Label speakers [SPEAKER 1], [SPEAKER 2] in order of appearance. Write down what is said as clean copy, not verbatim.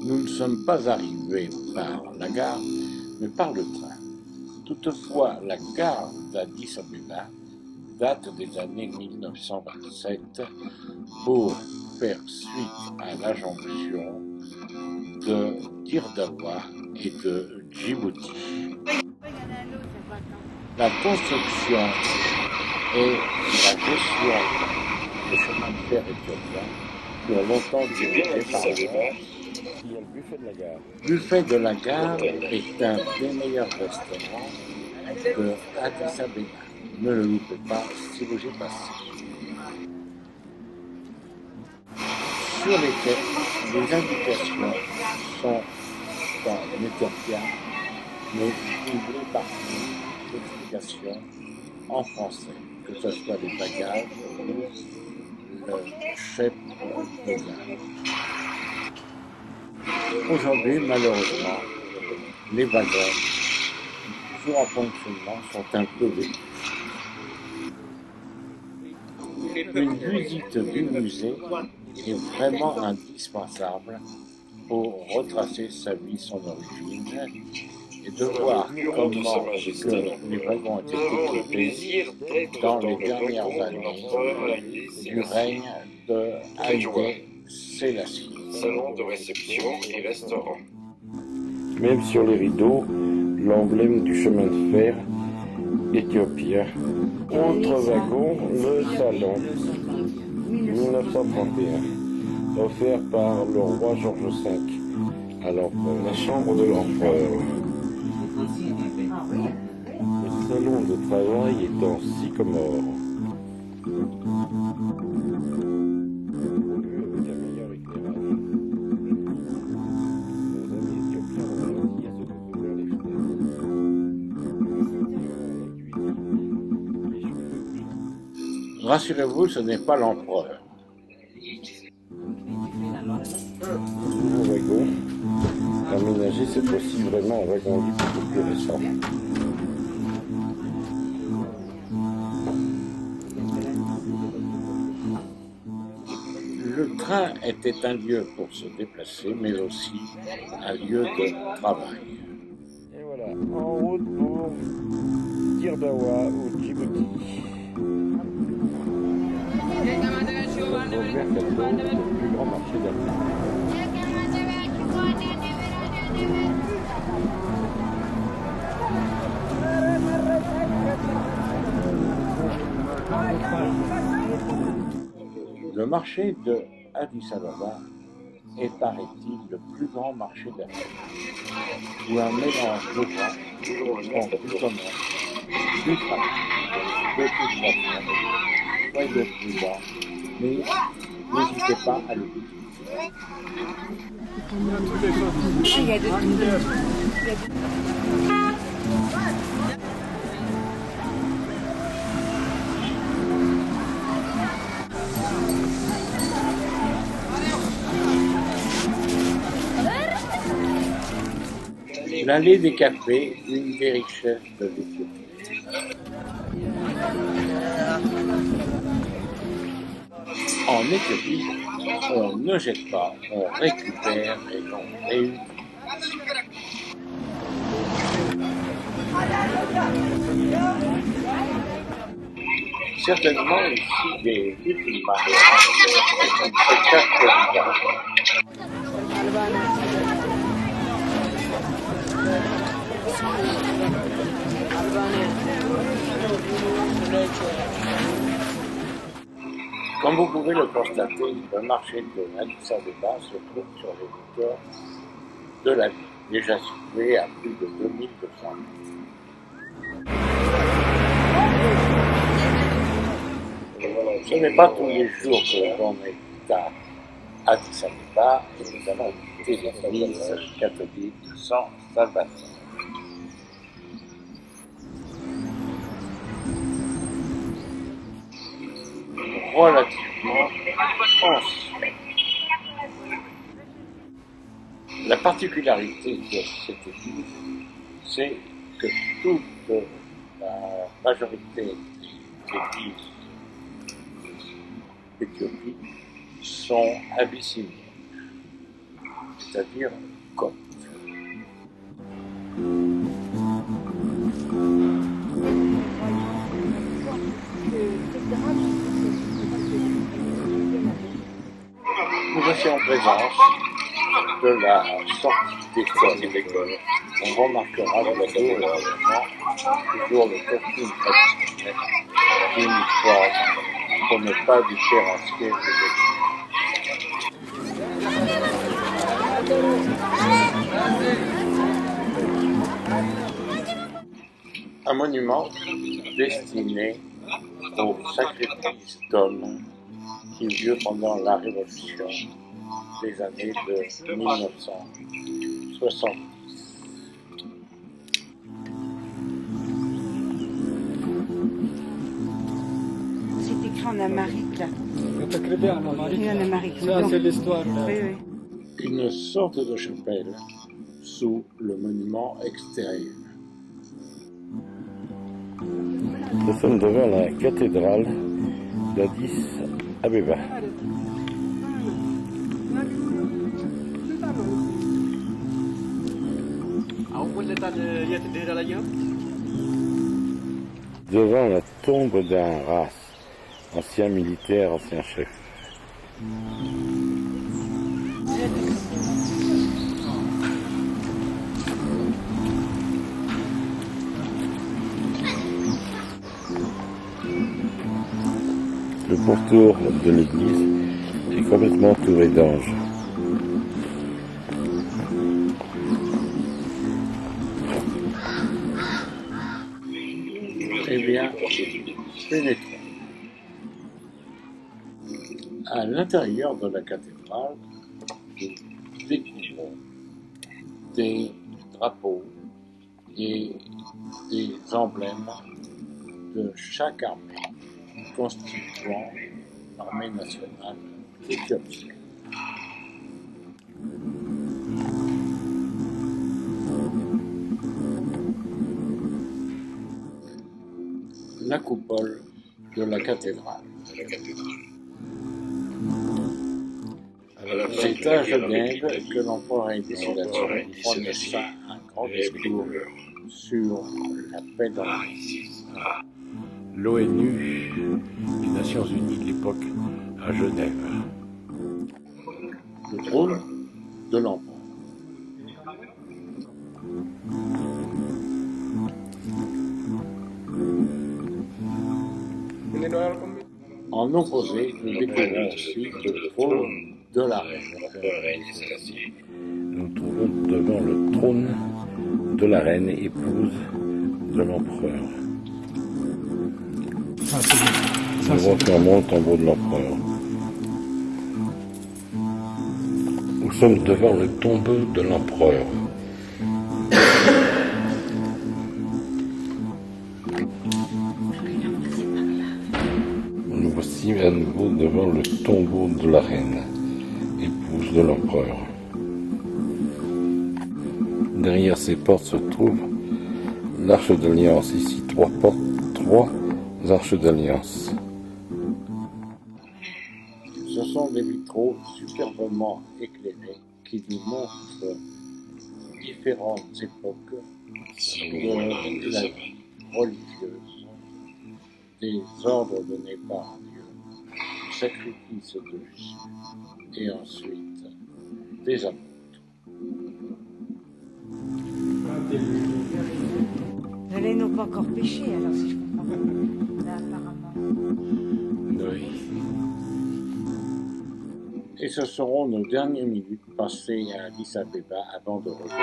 [SPEAKER 1] Nous ne sommes pas arrivés par la gare, mais par le train. Toutefois, la gare d'Addis Abeba date des années 1927 pour faire suite à la jonction de Dirdawa et de Djibouti. La construction et la gestion des chemins de fer éthiopiens furent longtemps dirigés par le buffet de la gare. Buffet de la gare est un des meilleurs restaurants de Addis Abeba. Ne le loupez pas si vous y passez. Sur les quais, les indications sont en éthiopien, mais doublées par l'explication en français, que ce soit les bagages ou le chef de gare. Aujourd'hui, malheureusement, les wagons toujours en fonctionnement sont un peu vétus. Une visite du musée est vraiment indispensable pour retracer sa vie, son origine, et de voir comment les wagons ont été équipés dans les dernières années du règne de Haïlé Sélassie.
[SPEAKER 2] Salon de réception et restaurant.
[SPEAKER 3] Même sur les rideaux, l'emblème du chemin de fer éthiopien. Autre wagon, le salon, 1931, offert par le roi George V à l'empereur. La chambre de l'empereur. Le salon de travail est en sycomore. Avec un meilleur éclairage. Nos amis éthiopiens ont réussi à se couvrir les fenêtres.
[SPEAKER 1] Rassurez-vous, ce n'est pas l'empereur.
[SPEAKER 3] Nouveau wagon, aménagé cette fois-ci vraiment un wagon lit beaucoup plus récent.
[SPEAKER 1] Le train était un lieu pour se déplacer, mais aussi un lieu de travail.
[SPEAKER 3] Et voilà, en route pour Dirdawa ou Djibouti. Le plus grand marché d'Afrique.
[SPEAKER 1] Le marché de Addis Abeba est, paraît-il, le plus grand marché d'Afrique, où un mélange de gens sont plus communs, plus pratiques, de plus profonds, soyez prudents, mais n'hésitez pas à le visiter.
[SPEAKER 4] Il y a de tout.
[SPEAKER 1] L'allée des cafés, une des richesses de l'Éthiopie. En Éthiopie, on ne jette pas, on récupère et on réutilise. Certainement ici des diplomats qui se cachent le visage. Comme vous pouvez le constater, le marché de Addis Abeba se trouve sur les hauteurs de la ville, déjà situé à plus de 2200 mètres. Ce n'est pas tous les jours que l'on est à Addis Abeba et nous allons visiter l'église catholique de San Salvatore. Relativement ancien. La particularité de cette église, c'est que toute la majorité des églises d'Éthiopie sont abyssiniennes. c'est-à-dire copte. Nous voici en présence de la sortie d'école. On remarquera toujours le costume traditionnel, uniforme, pour ne pas différencier les équipes. Un monument destiné au sacrifice d'hommes qui eut lieu pendant la Révolution des années de 1960.
[SPEAKER 4] C'est écrit en amharique là.
[SPEAKER 5] C'est écrit en amharique.
[SPEAKER 4] Oui, en amharique.
[SPEAKER 5] Ça, c'est l'histoire.
[SPEAKER 4] Oui, oui.
[SPEAKER 1] Une sorte de chapelle sous le monument extérieur.
[SPEAKER 3] Nous sommes devant la cathédrale d'Addis Abeba. Devant la tombe d'un ras, ancien militaire, ancien chef. Le pourtour de l'église est complètement entouré d'anges.
[SPEAKER 1] Eh bien, pénétrons. À l'intérieur de la cathédrale, nous découvrons des drapeaux et des emblèmes de chaque armée constituant l'armée nationale éthiopienne. La coupole de la cathédrale. C'est à Genève que l'empereur a décidé de prononcer un grand discours sur la paix dans le monde.
[SPEAKER 6] L'ONU, les Nations Unies de l'époque, à Genève.
[SPEAKER 1] Le trône de l'empereur. En opposé, nous découvrons aussi le trône de la reine.
[SPEAKER 3] Nous trouvons devant le trône de la reine, épouse de l'empereur. Nous voyons clairement le tombeau de l'empereur. Nous sommes devant le tombeau de l'empereur. Nous voici à nouveau devant le tombeau de la reine, épouse de l'empereur. Derrière ces portes se trouve l'arche d'alliance. Ici, trois portes, trois arches d'alliance.
[SPEAKER 1] Ce sont des vitraux superbement éclairés qui nous montrent différentes époques de la vie religieuse, des ordres donnés par Dieu, du sacrifice de Jésus et ensuite des apôtres.
[SPEAKER 4] Hélène n'a pas encore péché, alors si je comprends pas. Là, apparemment.
[SPEAKER 6] Oui.
[SPEAKER 1] Et ce seront nos dernières minutes passées à Addis Abeba avant de rejoindre